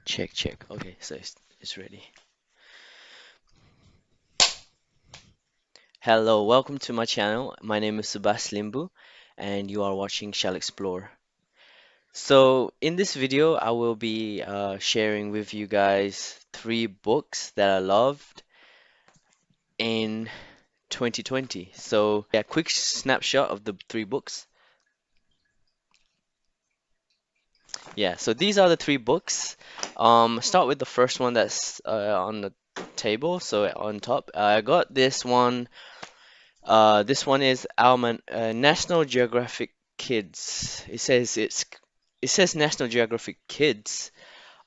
Check, check. Okay, so it's ready. Hello, welcome to my channel. My name is Subash Limbu, and you are watching Shall Explore. So, in this video, I will be sharing with you guys three books that I loved in 2020. So, yeah, quick snapshot of the three books. Yeah, so these are the three books. Start with the first one that's on the table. So on top, I got this one. This one is National Geographic Kids. It says National Geographic Kids.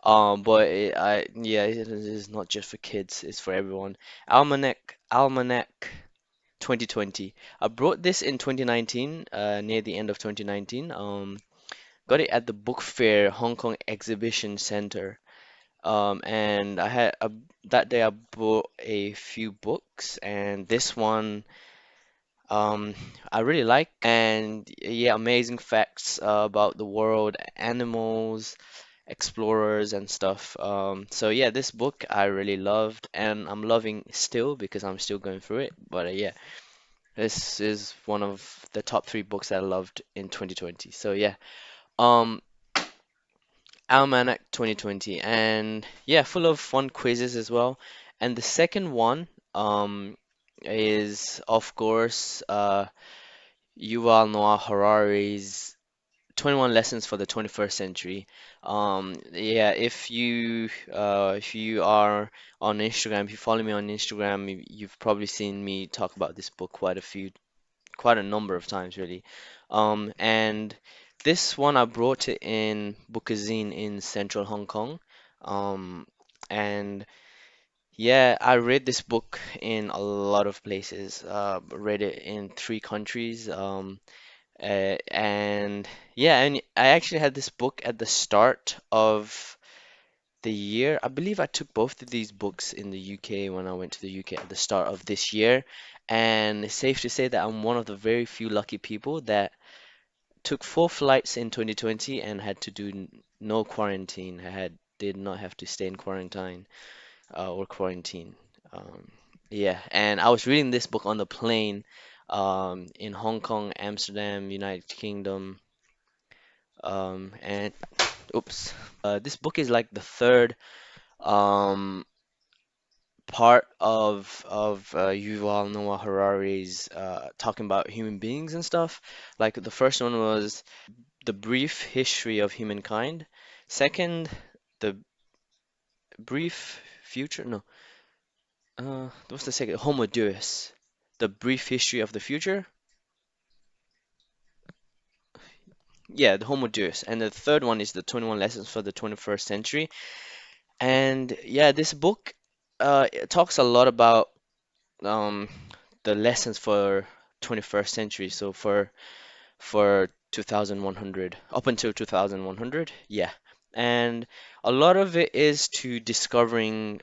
But it is not just for kids. It's for everyone. Almanac 2020. I brought this in 2019, near the end of 2019. Got it at the Book Fair Hong Kong Exhibition Center. And that day I bought a few books, and this one. Um, I really like, and yeah, amazing facts about the world, animals, explorers, and stuff. So yeah, this book I really loved, and I'm loving still because I'm still going through it. But yeah, this is one of the top three books that I loved in 2020. So yeah, um, Almanac 2020, and yeah, full of fun quizzes as well. And the second one, is of course, Yuval Noah Harari's 21 Lessons for the 21st Century. Yeah, if you are on Instagram, if you follow me on Instagram, you've probably seen me talk about this book quite a number of times really. And this one I brought it in Bookazine in central Hong Kong. Um, and yeah, I read this book in a lot of places. Read it in three countries. And yeah, and I actually had this book at the start of the year. I believe I took both of these books in the UK when I went to the UK at the start of this year. And it's safe to say that I'm one of the very few lucky people that took four flights in 2020 and had to do no quarantine. Did not have to stay in quarantine or quarantine. Um, yeah, and I was reading this book on the plane in Hong Kong, Amsterdam, United Kingdom. And oops, this book is like the third um, part of Yuval Noah Harari's talking about human beings and stuff. Like the first one was the brief history of humankind. Second, the brief future. No, what's the second? Homo Deus, the brief history of the future. Yeah, the Homo Deus. And the third one is the 21 Lessons for the 21st Century. And yeah, this book it talks a lot about um, the lessons for 21st century. So for 2100 up until 2100, yeah. And a lot of it is to discovering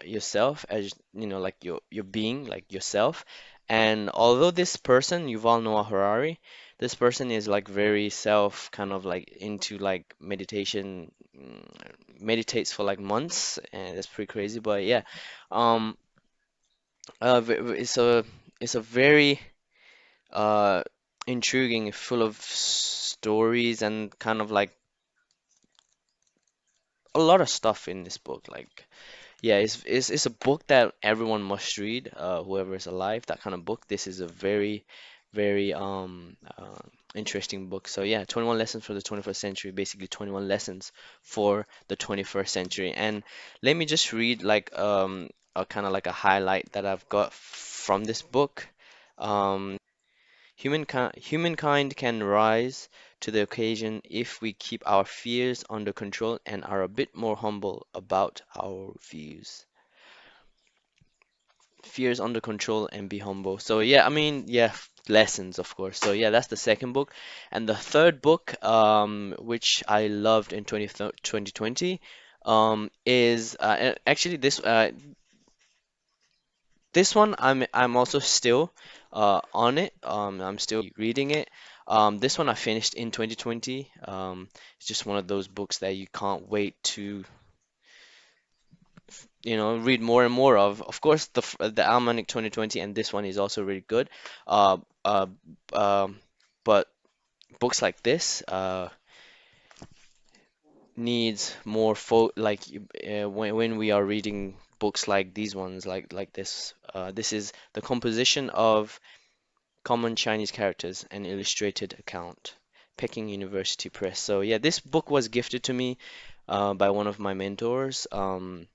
yourself as like your being, like yourself. And although this person, Yuval Noah Harari, this person is like very self kind of like into like meditation, meditates for like months, and that's pretty crazy. But yeah, um, it's a very uh intriguing, full of stories and kind of like a lot of stuff in this book. Like, yeah, it's a book that everyone must read, whoever is alive, that kind of book. This is a very interesting book. So yeah, 21 lessons for the 21st century, basically 21 lessons for the 21st century. And let me just read like a kind of like a highlight that I've got from this book. Humankind can rise to the occasion if we keep our fears under control and are a bit more humble about our views. Fears under control and be humble. So yeah, I mean, yeah, lessons, of course. So yeah, that's the second book. And the third book, which I loved in 2020, is actually this one I'm also still on it. I'm still reading it. This one I finished in 2020. It's just one of those books that you can't wait to read more and more of. Of course, the Almanac 2020 and this one is also really good. Uh, uh, um, but books like this needs more when we are reading books like these ones, like this. This is the composition of common Chinese characters, an illustrated account. Peking University Press. So yeah, this book was gifted to me by one of my mentors. And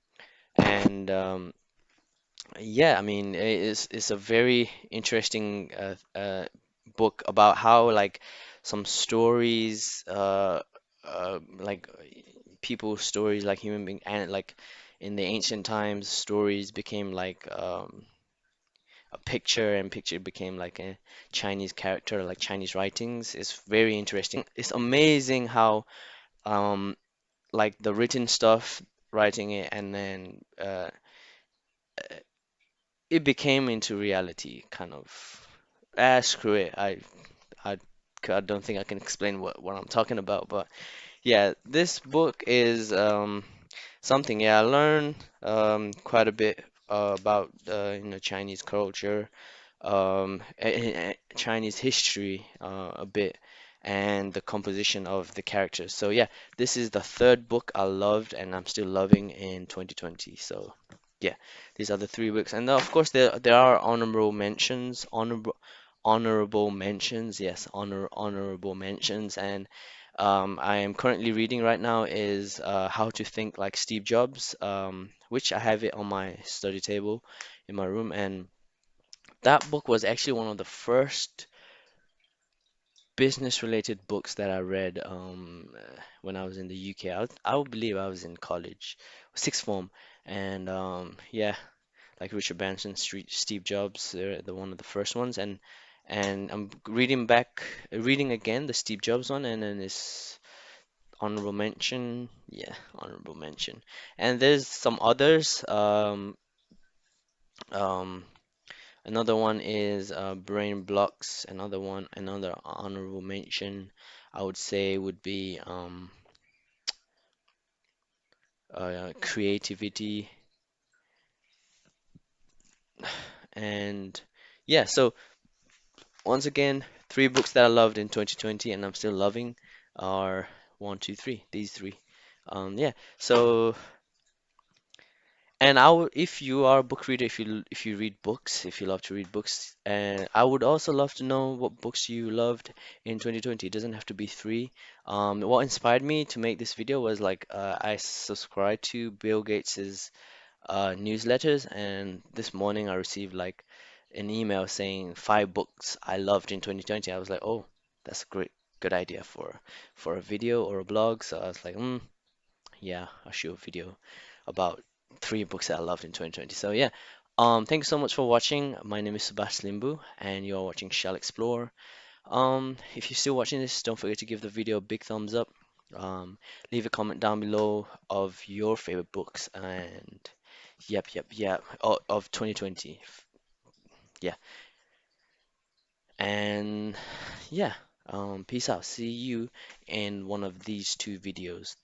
Yeah, I mean, it's a very interesting book about how like some stories, like people's stories, like human being, and like in the ancient times, stories became like a picture, and picture became like a Chinese character, like Chinese writings. It's very interesting. It's amazing how like the written stuff, writing it, and then it became into reality, kind of. Screw it. I, I don't think I can explain what I'm talking about, but yeah, this book is something. Yeah, I learned quite a bit about Chinese culture, Chinese history a bit, and the composition of the characters. So yeah, this is the third book I loved and I'm still loving in 2020. So yeah, these are the three books, and of course there are honorable mentions, honorable mentions. Yes, honorable mentions, and I am currently reading right now is How to Think Like Steve Jobs, which I have it on my study table in my room, and that book was actually one of the first business related books that I read when I was in the UK. I would believe I was in college, sixth form, and yeah, like Richard Branson, Steve Jobs, they're the one of the first ones, and I'm reading again the Steve Jobs one, and then this honorable mention, yeah, honorable mention, and there's some others. Um, Another one is Brain Blocks. Another honorable mention, I would say would be Creativity. And yeah, so once again, three books that I loved in 2020 and I'm still loving are one, two, three. These three. Yeah. So and if you are a book reader, if you read books, if you love to read books, and I would also love to know what books you loved in 2020. It doesn't have to be three. What inspired me to make this video was like I subscribe to Bill Gates's newsletters, and this morning I received like an email saying five books I loved in 2020. I was like, oh, that's a good idea for a video or a blog. So I was like, yeah, I'll shoot a video about three books that I loved in 2020. So yeah, thank you so much for watching. My name is Subash Limbu, and you are watching Shall Explore. If you're still watching this, don't forget to give the video a big thumbs up. Leave a comment down below of your favorite books, and yep, of 2020. Yeah, and yeah, peace out. See you in one of these two videos.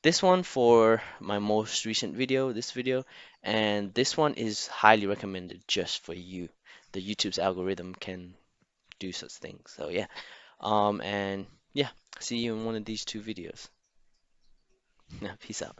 This one for my most recent video, this video, and this one is highly recommended just for you. The YouTube's algorithm can do such things. So yeah, and yeah, see you in one of these two videos. Peace out.